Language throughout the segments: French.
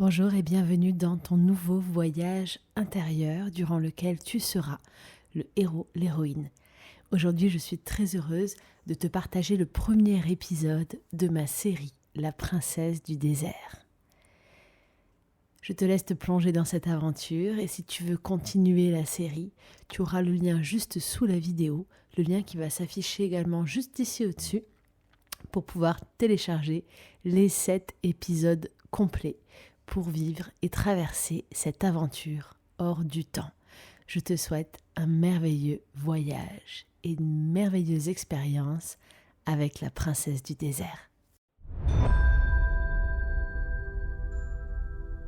Bonjour et bienvenue dans ton nouveau voyage intérieur durant lequel tu seras le héros, l'héroïne. Aujourd'hui, je suis très heureuse de te partager le premier épisode de ma série La princesse du désert. Je te laisse te plonger dans cette aventure et si tu veux continuer la série, tu auras le lien juste sous la vidéo, le lien qui va s'afficher également juste ici au-dessus pour pouvoir télécharger les 7 épisodes complets pour vivre et traverser cette aventure hors du temps. Je te souhaite un merveilleux voyage et une merveilleuse expérience avec la princesse du désert.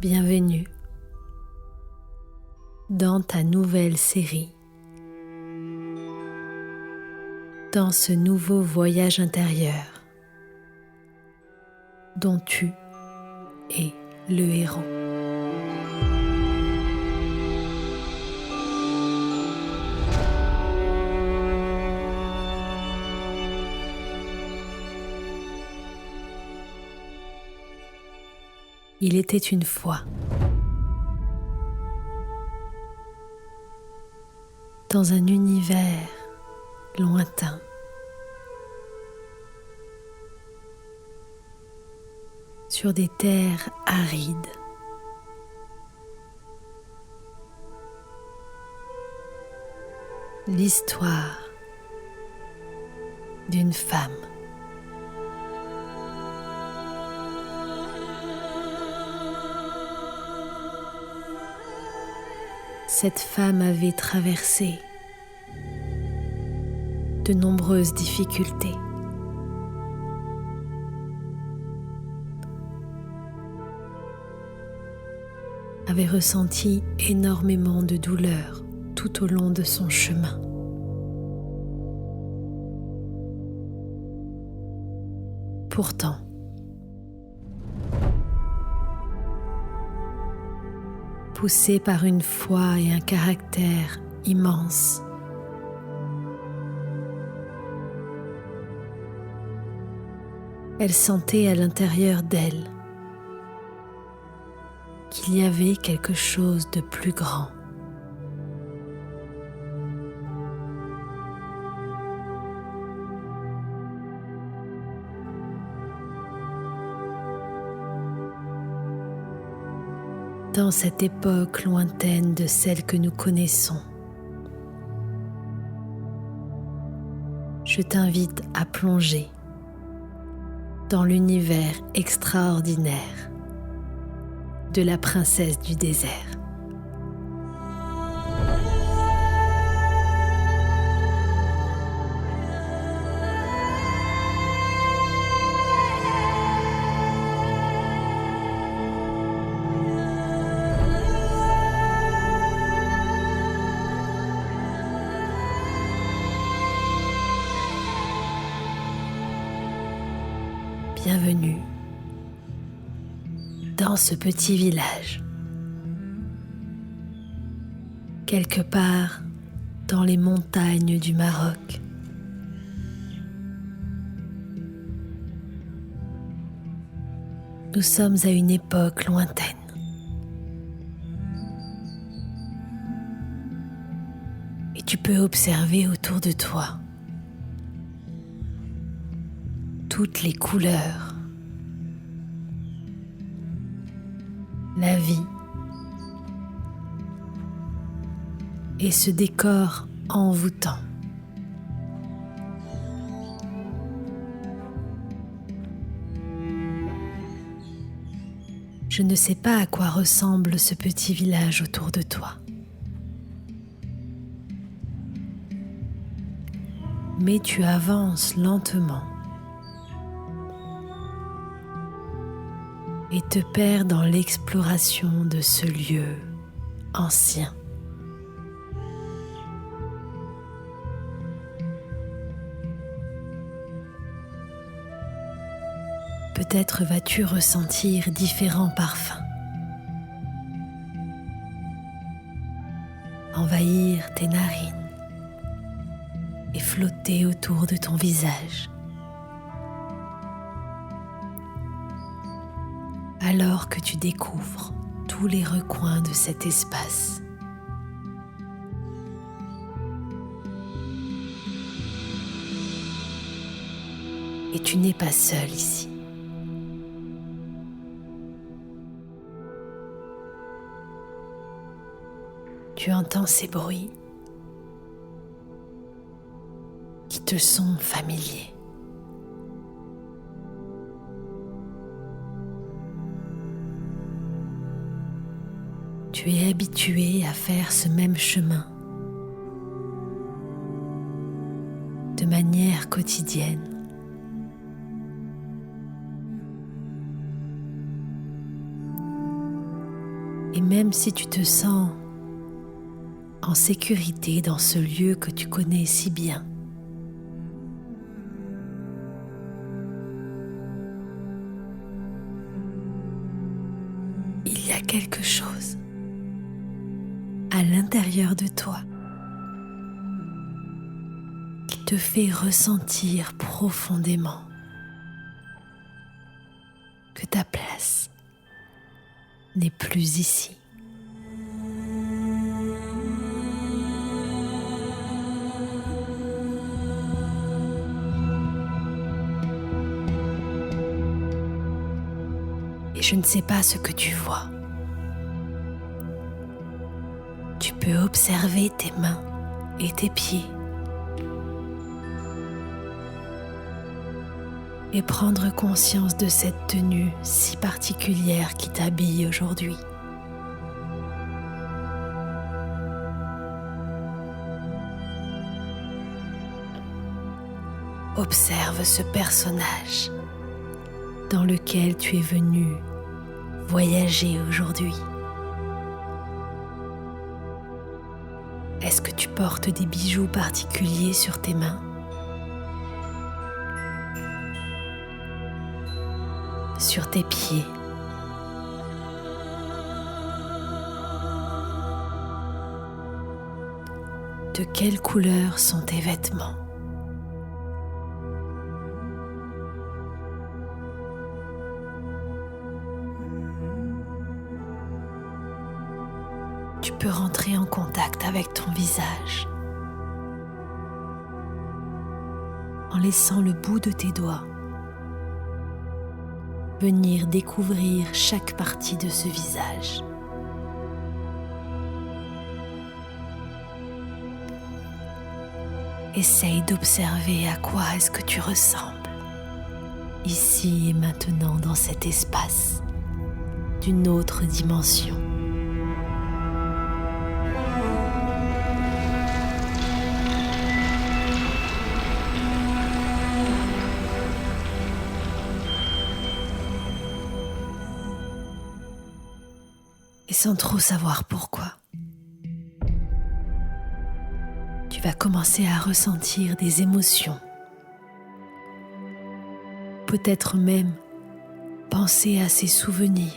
Bienvenue dans ta nouvelle série, dans ce nouveau voyage intérieur dont tu es le héros. Il était une fois, dans un univers lointain, sur des terres arides, l'histoire d'une femme. Cette femme avait traversé de nombreuses difficultés. Avait ressenti énormément de douleur tout au long de son chemin. Pourtant, poussée par une foi et un caractère immense, elle sentait à l'intérieur d'elle qu'il y avait quelque chose de plus grand. Dans cette époque lointaine de celle que nous connaissons, je t'invite à plonger dans l'univers extraordinaire de la princesse du désert. Bienvenue dans ce petit village, quelque part dans les montagnes du Maroc. Nous sommes à une époque lointaine. Et tu peux observer autour de toi toutes les couleurs, la vie et ce décor envoûtant. Je ne sais pas à quoi ressemble ce petit village autour de toi. Mais tu avances lentement et te perds dans l'exploration de ce lieu ancien. Peut-être vas-tu ressentir différents parfums, envahir tes narines et flotter autour de ton visage. alors que tu découvres tous les recoins de cet espace. Et tu n'es pas seul ici. Tu entends ces bruits qui te sont familiers. Tu es habitué à faire ce même chemin de manière quotidienne. Et même si tu te sens en sécurité dans ce lieu que tu connais si bien, il y a quelque chose à l'intérieur de toi qui te fait ressentir profondément que ta place n'est plus ici. Et je ne sais pas ce que tu vois. Tu peux observer tes mains et tes pieds et prendre conscience de cette tenue si particulière qui t'habille aujourd'hui. Observe ce personnage dans lequel tu es venu voyager aujourd'hui. Est-ce que tu portes des bijoux particuliers sur tes mains? Sur tes pieds? De quelle couleur sont tes vêtements? Tu peux rentrer en contact avec ton visage en laissant le bout de tes doigts venir découvrir chaque partie de ce visage. Essaye d'observer à quoi est-ce que tu ressembles, ici et maintenant dans cet espace d'une autre dimension. Et sans trop savoir pourquoi, tu vas commencer à ressentir des émotions, peut-être même penser à ces souvenirs.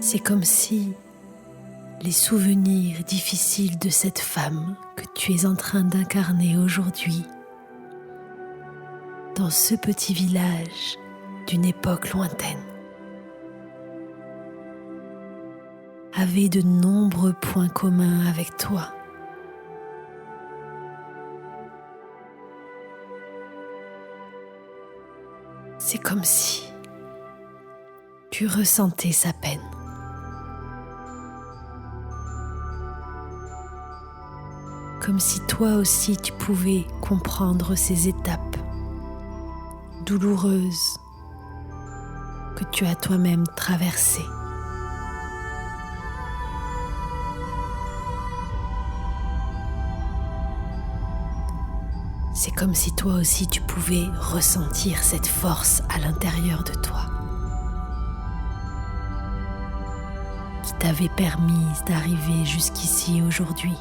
C'est comme si les souvenirs difficiles de cette femme que tu es en train d'incarner aujourd'hui dans ce petit village d'une époque lointaine avaient de nombreux points communs avec toi. C'est comme si tu ressentais sa peine. Comme si toi aussi tu pouvais comprendre ces étapes douloureuse que tu as toi-même traversée. C'est comme si toi aussi tu pouvais ressentir cette force à l'intérieur de toi qui t'avait permis d'arriver jusqu'ici aujourd'hui.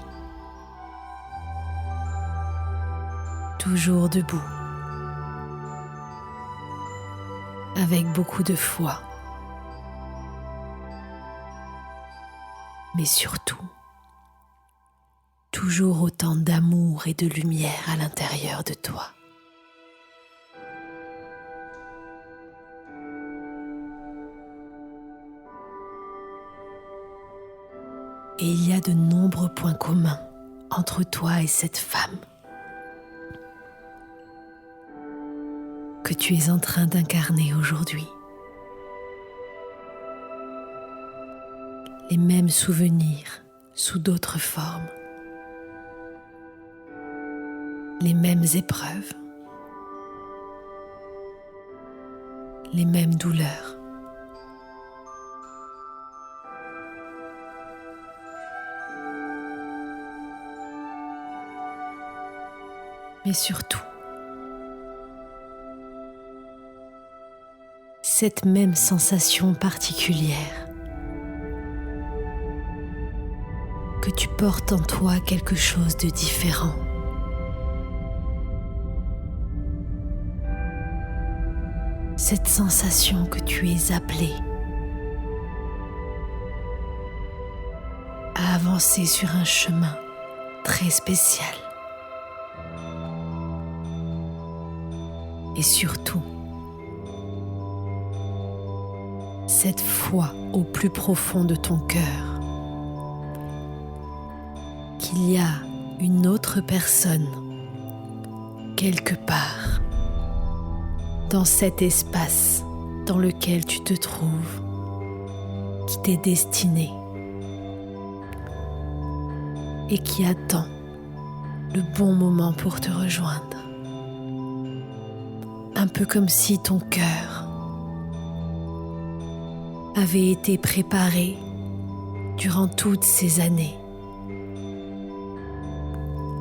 Toujours debout, avec beaucoup de foi, mais surtout, toujours autant d'amour et de lumière à l'intérieur de toi. Et il y a de nombreux points communs entre toi et cette femme que tu es en train d'incarner aujourd'hui. Les mêmes souvenirs sous d'autres formes, les mêmes épreuves, les mêmes douleurs. Mais surtout, cette même sensation particulière que tu portes en toi quelque chose de différent. Cette sensation que tu es appelé à avancer sur un chemin très spécial. Et surtout, cette foi au plus profond de ton cœur qu'il y a une autre personne quelque part dans cet espace dans lequel tu te trouves qui t'est destiné et qui attend le bon moment pour te rejoindre. Un peu comme si ton cœur avait été préparé durant toutes ces années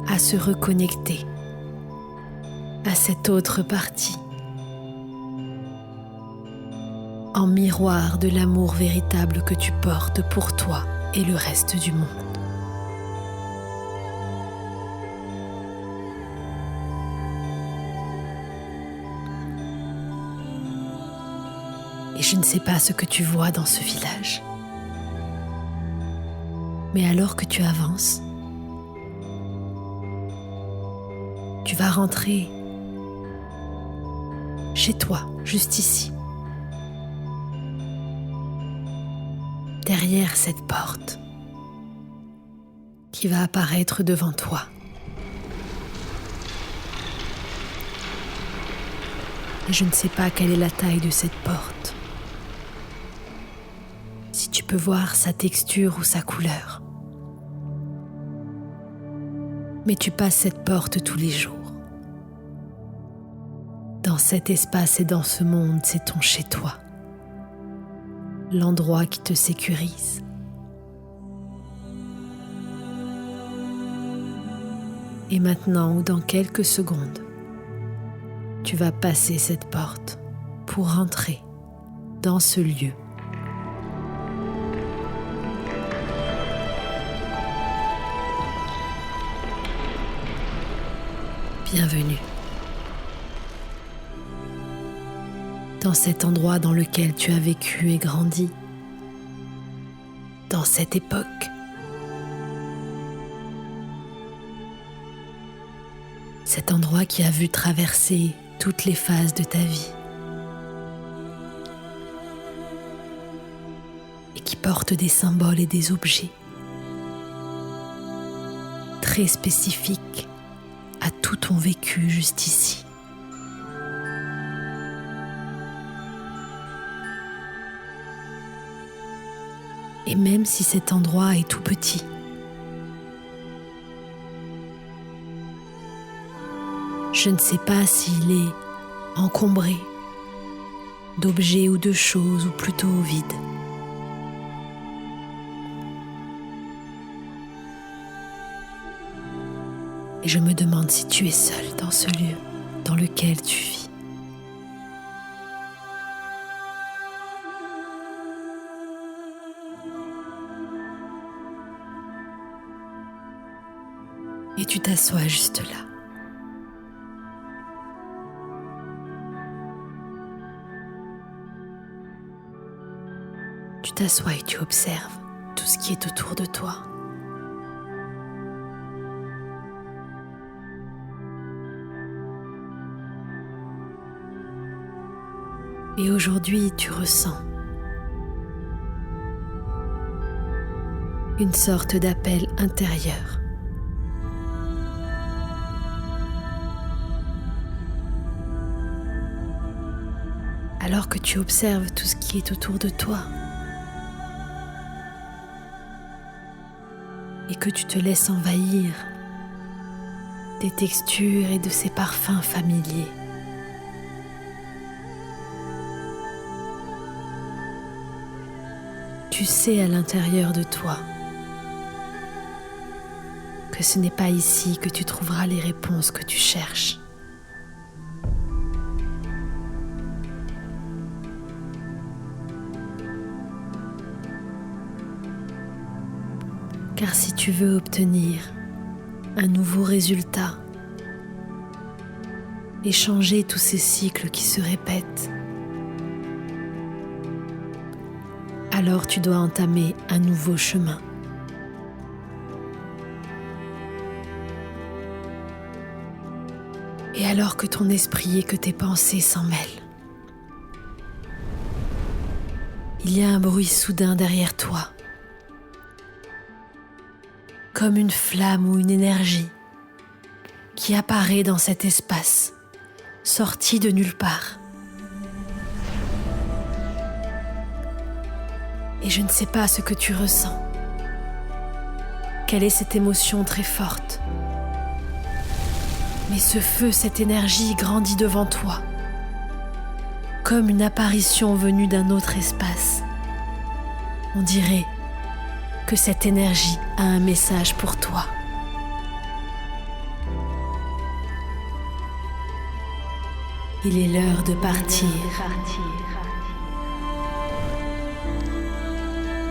à se reconnecter à cette autre partie, en miroir de l'amour véritable que tu portes pour toi et le reste du monde. Et je ne sais pas ce que tu vois dans ce village. Mais alors que tu avances, tu vas rentrer chez toi, juste ici, derrière cette porte qui va apparaître devant toi. Et je ne sais pas quelle est la taille de cette porte. Si tu peux voir sa texture ou sa couleur. Mais tu passes cette porte tous les jours. Dans cet espace et dans ce monde, c'est ton chez-toi. L'endroit qui te sécurise. Et maintenant ou dans quelques secondes, tu vas passer cette porte pour rentrer dans ce lieu. Bienvenue dans cet endroit dans lequel tu as vécu et grandi, dans cette époque. Cet endroit qui a vu traverser toutes les phases de ta vie et qui porte des symboles et des objets très spécifiques à tout ton vécu juste ici. Et même si cet endroit est tout petit, je ne sais pas s'il est encombré d'objets ou de choses ou plutôt vide. Et je me demande si tu es seul dans ce lieu dans lequel tu vis. Et tu t'assois juste là. Tu t'assois et tu observes tout ce qui est autour de toi. Et aujourd'hui, tu ressens une sorte d'appel intérieur. Alors que tu observes tout ce qui est autour de toi et que tu te laisses envahir des textures et de ces parfums familiers. Tu sais à l'intérieur de toi que ce n'est pas ici que tu trouveras les réponses que tu cherches. Car si tu veux obtenir un nouveau résultat et changer tous ces cycles qui se répètent, alors tu dois entamer un nouveau chemin. Et alors que ton esprit et que tes pensées s'en mêlent, il y a un bruit soudain derrière toi, comme une flamme ou une énergie qui apparaît dans cet espace, sortie de nulle part. Et je ne sais pas ce que tu ressens. Quelle est cette émotion très forte? Mais ce feu, cette énergie grandit devant toi, comme une apparition venue d'un autre espace. On dirait que cette énergie a un message pour toi. Il est l'heure de partir.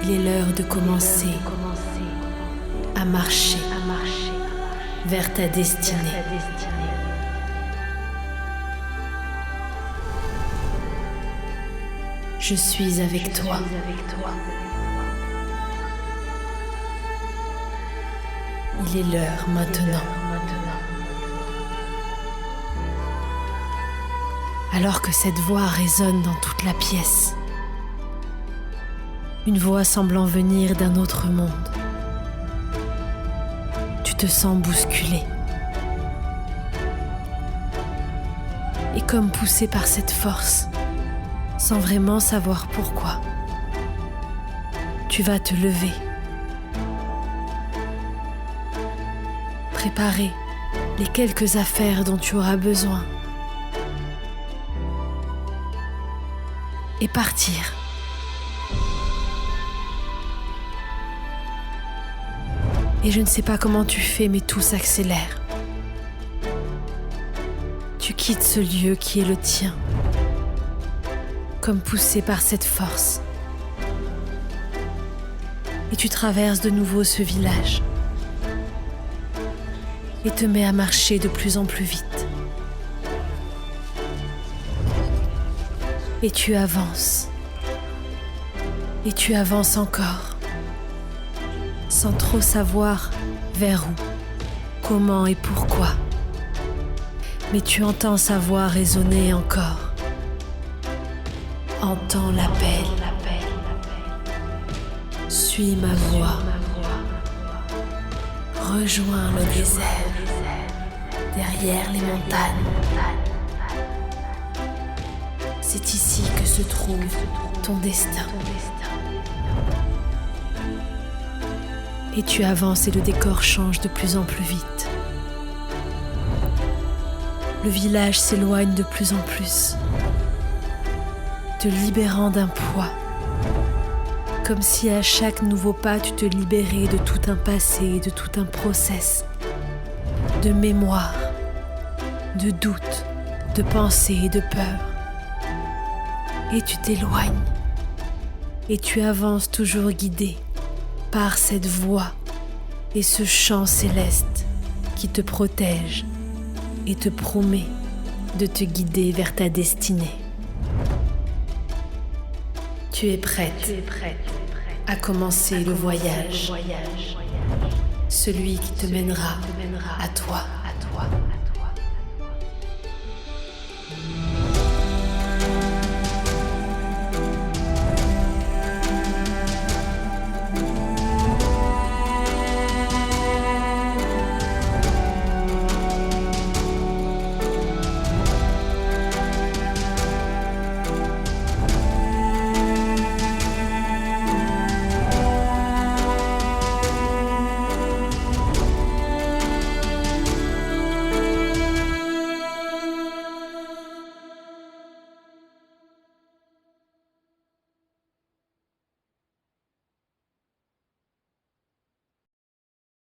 Il est l'heure de commencer à marcher vers ta destinée. Je suis avec toi. Il est l'heure maintenant. Alors que cette voix résonne dans toute la pièce, une voix semblant venir d'un autre monde, tu te sens bousculé. Et comme poussé par cette force, sans vraiment savoir pourquoi, tu vas te lever, préparer les quelques affaires dont tu auras besoin et partir. Et je ne sais pas comment tu fais, mais tout s'accélère. Tu quittes ce lieu qui est le tien, comme poussé par cette force. Et tu traverses de nouveau ce village et te mets à marcher de plus en plus vite. Et tu avances. Et tu avances encore, sans trop savoir vers où, comment et pourquoi. Mais tu entends sa voix résonner encore. Entends l'appel. Suis ma voix. Rejoins le désert, derrière les montagnes. C'est ici que se trouve ton destin. Et tu avances et le décor change de plus en plus vite. Le village s'éloigne de plus en plus, te libérant d'un poids, comme si à chaque nouveau pas tu te libérais de tout un passé, de tout un process, de mémoire, de doute, de pensée et de peur. Et tu t'éloignes, et tu avances toujours guidé par cette voix et ce chant céleste qui te protège et te promet de te guider vers ta destinée. Tu es prête à commencer le voyage, celui qui te mènera à toi.